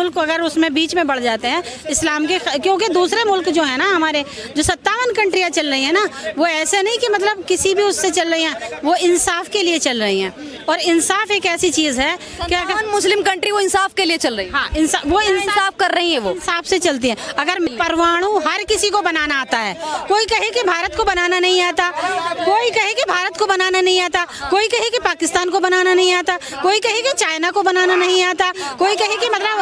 मुल्क अगर उसमें बीच में बढ़ जाते हैं इस्लाम के, क्योंकि दूसरे मुल्क जो है ना हमारे, जो 57 कंट्रियाँ चल रही हैं ना, वो ऐसे नहीं कि मतलब किसी भी उससे चल रही हैं, वो इंसाफ के लिए चल रही हैं। और इंसाफ एक ऐसी चीज़ है कि अगर मुस्लिम कंट्री वो इंसाफ के लिए चल रही है। हाँ, वो इंसाफ कर रही है, वो इंसाफ से चलती है। अगर परमाणु हर किसी को बनाना आता है, कोई कहे कि भारत को बनाना नहीं आता, कोई कहे कि भारत को बनाना नहीं आता, कोई कहे कि पाकिस्तान को बनाना नहीं आता, कोई कहे कि चाइना को बनाना नहीं आता, कोई कहे कि मतलब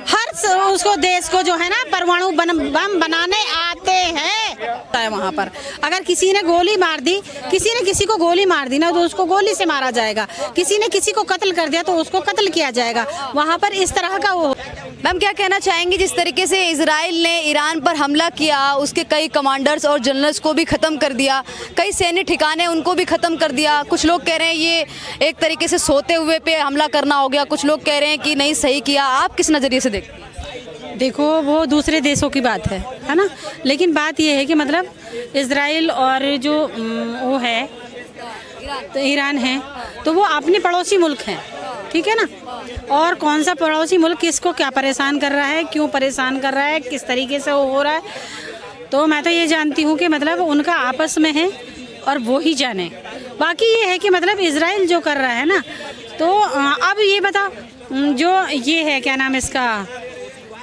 हर उसको देश को जो है ना परमाणु बम बनाने आते हैं। वहाँ पर अगर किसी ने गोली मार दी, किसी ने किसी को गोली मार दी ना, तो उसको गोली से मारा जाएगा। किसी ने किसी को कत्ल कर दिया तो उसको कत्ल किया जाएगा। वहाँ पर इस तरह का वो। मैम क्या कहना चाहेंगी, जिस तरीके से इजराइल ने ईरान पर हमला किया, उसके कई कमांडर्स और जनरल्स को भी ख़त्म कर दिया, कई सैन्य ठिकाने उनको भी ख़त्म कर दिया। कुछ लोग कह रहे हैं ये एक तरीके से सोते हुए पे हमला करना हो गया, कुछ लोग कह रहे हैं कि नहीं सही किया। आप किस नज़रिए से देखते हैं? देखो, वो दूसरे देशों की बात है ना, लेकिन बात ये है कि मतलब इजराइल और जो वो है तो ईरान है, तो वो अपने पड़ोसी मुल्क हैं, ठीक है ना। और कौन सा पड़ोसी मुल्क किसको क्या परेशान कर रहा है, क्यों परेशान कर रहा है, किस तरीके से वो हो रहा है, तो मैं तो ये जानती हूँ कि मतलब उनका आपस में है और वो ही जाने। बाकी ये है कि मतलब इजराइल जो कर रहा है ना, तो अब ये बताओ, जो ये है क्या नाम इसका,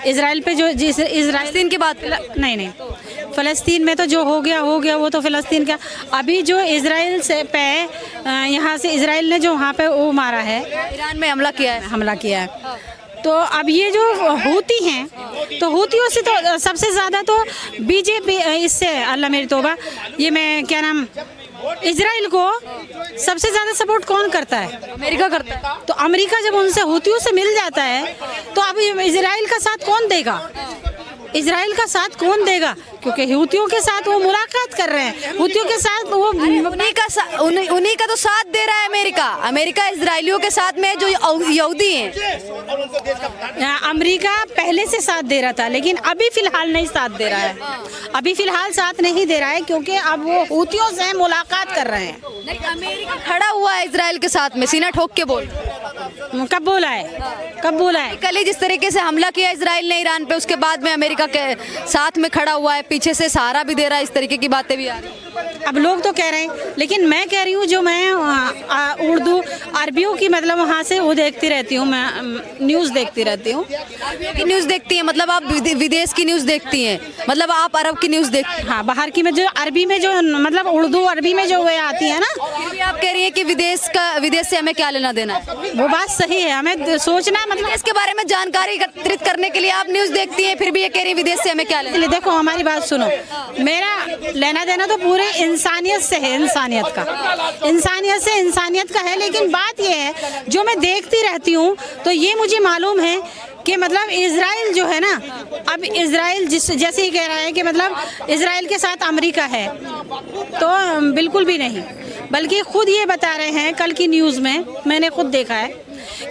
इजराइल पे जो फ़लस्तीन की बात नहीं, फ़लस्तीन में तो जो हो गया वो तो फ़लस्तीन का। अभी जो इजराइल से पे यहाँ से इजराइल ने जो वहाँ पे वो मारा है, ईरान में हमला किया है। तो अब ये जो हूती हैं, तो हूतियों से तो सबसे ज़्यादा तो बीजेपी, इससे अल्लाह मेरी तौबा, ये मैं क्या नाम, इजराइल को सबसे ज़्यादा सपोर्ट कौन करता है? अमेरिका करता है। तो अमेरिका जब उनसे हूतियों से मिल जाता है, तो अब इजराइल का साथ कौन देगा? इजराइल का साथ कौन देगा? क्योंकि हूतियों के साथ वो मुलाकात कर रहे हैं, हूतियों के साथ वो उन्हीं का तो साथ दे रहा है अमेरिका। अमेरिका इजरायलियों के साथ में जो यहूदी हैं। अमेरिका पहले से साथ दे रहा था, लेकिन अभी फिलहाल नहीं साथ दे रहा है। अभी फिलहाल साथ नहीं दे रहा है क्योंकि अब वो हूतियों से मुलाकात कर रहे हैं। नहीं, अमेरिका खड़ा हुआ है इजराइल के साथ में, सीना ठोक के बोल। कब बोला है? कल ही जिस तरीके से हमला किया इजराइल ने ईरान पे, उसके बाद में अमेरिका के साथ में खड़ा हुआ है, पीछे से सहारा भी दे रहा है, इस तरीके की बातें भी आ रही हैं। अब लोग तो कह रहे हैं, लेकिन मैं कह रही हूँ, जो मैं उर्दू अरबियों की मतलब वहाँ से वो देखती रहती हूँ, मैं न्यूज़ देखती रहती हूँ। न्यूज़ देखती हैं मतलब आप विदेश की न्यूज़ देखती हैं, मतलब आप अरब की न्यूज़ देखती हैं? हाँ, बाहर की में जो अरबी में जो मतलब उर्दू अरबी में जो वे आती है ना। आप कह रही हैं कि विदेश से हमें क्या लेना देना है? वो बात सही है, हमें सोचना मतलब इसके बारे में जानकारी एकत्रित करने के लिए आप न्यूज़ देखती हैं, फिर भी ये कह रही है विदेश से हमें क्या लेना? देखो, हमारी बात सुनो, मेरा लेना देना तो पूरे इंसानियत से है, इंसानियत का है। लेकिन बात ये है, जो मैं देखती रहती हूँ, तो ये मुझे मालूम है कि मतलब इजराइल जो है ना, अब इजराइल जैसे ही कह रहा है कि मतलब इजराइल के साथ अमेरिका है, तो बिल्कुल भी नहीं, बल्कि खुद ये बता रहे हैं, कल की न्यूज़ में मैंने खुद देखा है,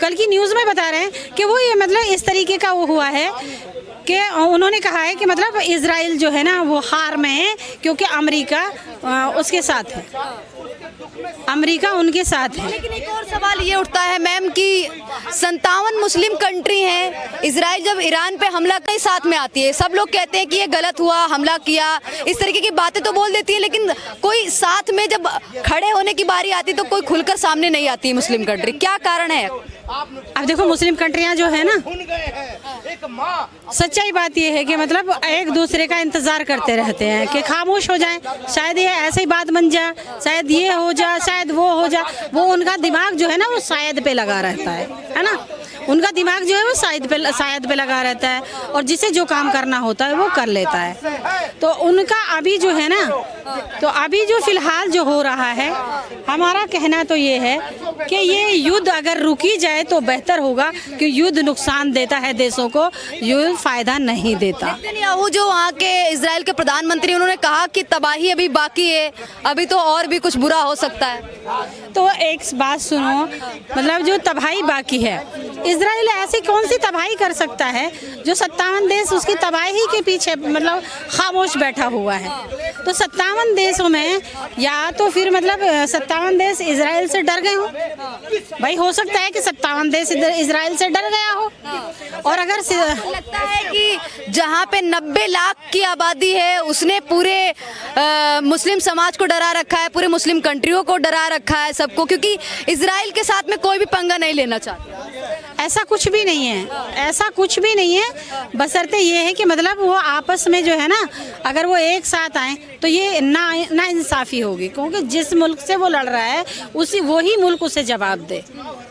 कल की न्यूज़ में बता रहे हैं कि वो ये मतलब इस तरीके का वो हुआ है कि उन्होंने कहा है कि मतलब इजराइल जो है ना वो हार में है, क्योंकि अमेरिका उसके साथ है, अमेरिका उनके साथ है। लेकिन एक और सवाल ये उठता है मैम कि 57 मुस्लिम कंट्री हैं, इजराइल जब ईरान पे हमला कई साथ में आती है, सब लोग कहते हैं कि ये गलत हुआ, हमला किया, इस तरीके की बातें तो बोल देती है, लेकिन कोई साथ में जब खड़े होने की बारी आती तो कोई खुलकर सामने नहीं आती है मुस्लिम कंट्री। क्या कारण है? अब देखो, मुस्लिम कंट्रियां जो है ना, सच्चाई बात ये है कि मतलब एक दूसरे का इंतजार करते रहते हैं कि खामोश हो जाए, शायद ये ऐसे ही बात बन जाए, शायद ये हो जाए, शायद वो हो जाए। वो उनका दिमाग जो है ना वो शायद पे लगा रहता है ना, उनका दिमाग जो है वो शायद पे लगा रहता है, और जिसे जो काम करना होता है वो कर लेता है। तो उनका अभी जो है ना, तो अभी जो फिलहाल जो हो रहा है, हमारा कहना तो ये है कि ये युद्ध अगर रुकी जाए तो बेहतर होगा, कि युद्ध नुकसान देता है देशों को, युद्ध फायदा नहीं देता। नेतन्याहू जो वहाँ के इजराइल के प्रधानमंत्री, उन्होंने कहा कि तबाही अभी बाकी है, अभी तो और भी कुछ बुरा हो सकता है। तो एक बात सुनो, मतलब जो तबाही बाकी है, इजराइल ऐसी कौन सी तबाही कर सकता है जो 57 देश उसकी तबाही के पीछे मतलब खामोश बैठा हुआ है। तो 57 देशों में या तो फिर मतलब 57 देश इजराइल से डर गए हो, भाई हो सकता है कि 57 देश इजराइल से डर गया हो। और अगर लगता है कि जहाँ पे 90 लाख की आबादी है उसने पूरे मुस्लिम समाज को डरा रखा है, पूरे मुस्लिम कंट्रियों को डरा रखा है सबको, क्योंकि इजराइल के साथ में कोई भी पंगा नहीं लेना चाहता। ऐसा कुछ भी नहीं है, ऐसा कुछ भी नहीं है। बशर्ते ये है कि मतलब वो आपस में जो है ना, अगर वो एक साथ आए तो ये ना इंसाफ़ी होगी, क्योंकि जिस मुल्क से वो लड़ रहा है वही मुल्क उसे जवाब दे।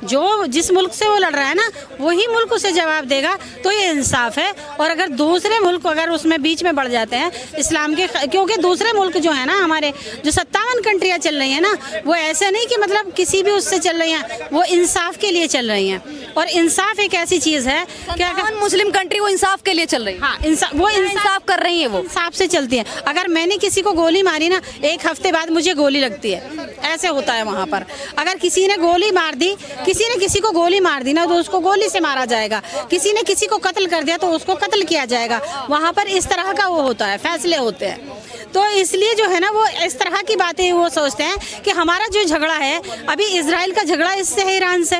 जो जिस मुल्क से वो लड़ रहा है ना वही मुल्क उसे जवाब देगा, तो ये इंसाफ है। और अगर दूसरे मुल्क अगर उसमें बीच में बढ़ जाते हैं इस्लाम के, क्योंकि दूसरे मुल्क जो है ना हमारे जो 57 कंट्रियाँ चल रही हैं ना, वो ऐसे नहीं कि मतलब किसी भी उससे चल रही हैं, वो इंसाफ के लिए चल रही हैं। और इंसाफ एक ऐसी चीज़ है क्या मुस्लिम कंट्री वो इंसाफ के लिए चल रही है। हाँ, इंसाफ कर रही है, वो इंसाफ से चलती है। अगर मैंने किसी को गोली मारी ना, एक हफ्ते बाद मुझे गोली लगती है, ऐसे होता है वहाँ पर। अगर किसी ने गोली मार दी, किसी ने किसी को गोली मार दी ना, तो उसको गोली से मारा जाएगा। किसी ने किसी को कत्ल कर दिया तो उसको कत्ल किया जाएगा। वहाँ पर इस तरह का वो होता है, फैसले होते हैं। तो इसलिए जो है ना वो इस तरह की बातें वो सोचते हैं कि हमारा जो झगड़ा है, अभी इजराइल का झगड़ा इससे है ईरान से,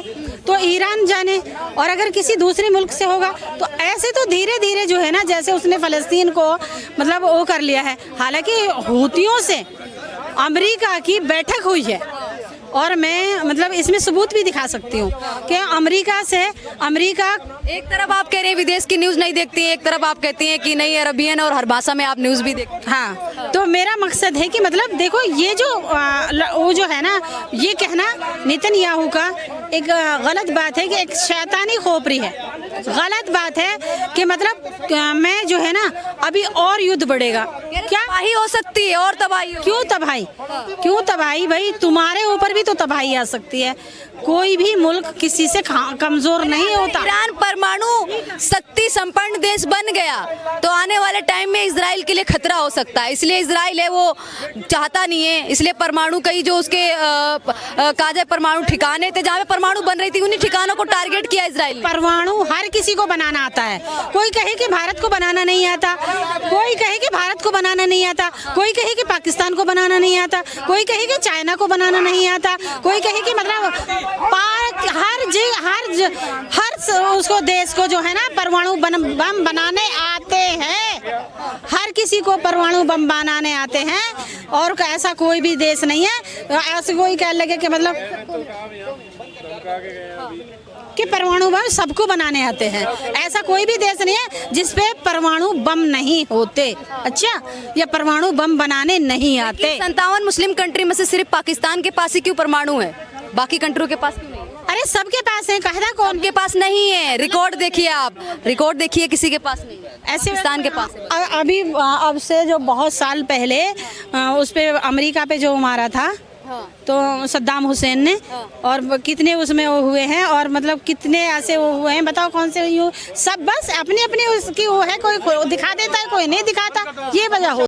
तो ईरान जाने, और अगर किसी दूसरे मुल्क से होगा तो ऐसे तो धीरे धीरे जो है ना, जैसे उसने फ़लस्तीन को मतलब वो कर लिया है। हालांकि हूतियों से अमेरिका की बैठक हुई है, और मैं मतलब इसमें सबूत भी दिखा सकती हूँ कि अमेरिका एक तरफ आप कह रहे हैं विदेश की न्यूज़ नहीं देखती हैं, एक तरफ आप कहती हैं कि नहीं अरबियन और हर भाषा में आप न्यूज़ भी देखती हैं। हाँ, तो मेरा मकसद है कि मतलब देखो ये जो वो जो है ना, ये कहना नेतन्याहू का एक गलत बात है कि एक शैतानी खोपरी है, गलत बात है कि मतलब मैं जो है ना अभी और युद्ध बढ़ेगा। क्या तबाही हो सकती है और तबाही? क्यों तबाही भाई, तुम्हारे ऊपर भी तो तबाही आ सकती है। कोई भी मुल्क किसी से कमजोर नहीं होता। ईरान परमाणु शक्ति संपन्न देश बन गया तो आने वाले टाइम में इजराइल के लिए खतरा हो सकता है। इसलिए इजराइल है वो चाहता नहीं है, इसलिए परमाणु कई जो उसके काजे परमाणु ठिकाने थे जहाँ पे परमाणु बन रही थी उन्हीं ठिकानों को टारगेट किया इजराइल। परमाणु हर किसी को बनाना आता है। कोई कहे कि भारत को बनाना नहीं आता, कोई कहे कि भारत को बनाना नहीं आता, कोई कहे कि पाकिस्तान को बनाना नहीं आता, कोई कहे कि चाइना को बनाना नहीं आता, कोई कहे कि मतलब हर उसको देश को जो है ना परमाणु बम बनाने आते हैं। हर किसी को परमाणु बम बनाने आते हैं, और ऐसा कोई भी देश नहीं है ऐसे कोई कह लगे कि मतलब कि परमाणु बम सबको बनाने आते हैं। ऐसा कोई भी देश नहीं है जिसपे परमाणु बम नहीं होते। अच्छा, या परमाणु बम बनाने नहीं आते। 57 मुस्लिम कंट्री में से सिर्फ पाकिस्तान के पास ही क्यों परमाणु है, बाकी कंट्रियों के पास क्यों नहीं? अरे सबके पास है, कहता कौन के पास नहीं है? रिकॉर्ड देखिए, आप रिकॉर्ड देखिए, किसी के पास नहीं है। ऐसे पाकिस्तान के पास है। अभी अब से जो बहुत साल पहले उस पे अमेरिका पे जो मारा था, तो सद्दाम हुसैन ने, और कितने उसमें वो हुए हैं, और मतलब कितने ऐसे वो हुए हैं, बताओ कौन से यूँ सब बस अपनी अपनी उसकी वो है, कोई दिखा देता है कोई नहीं दिखाता, ये वजह हो।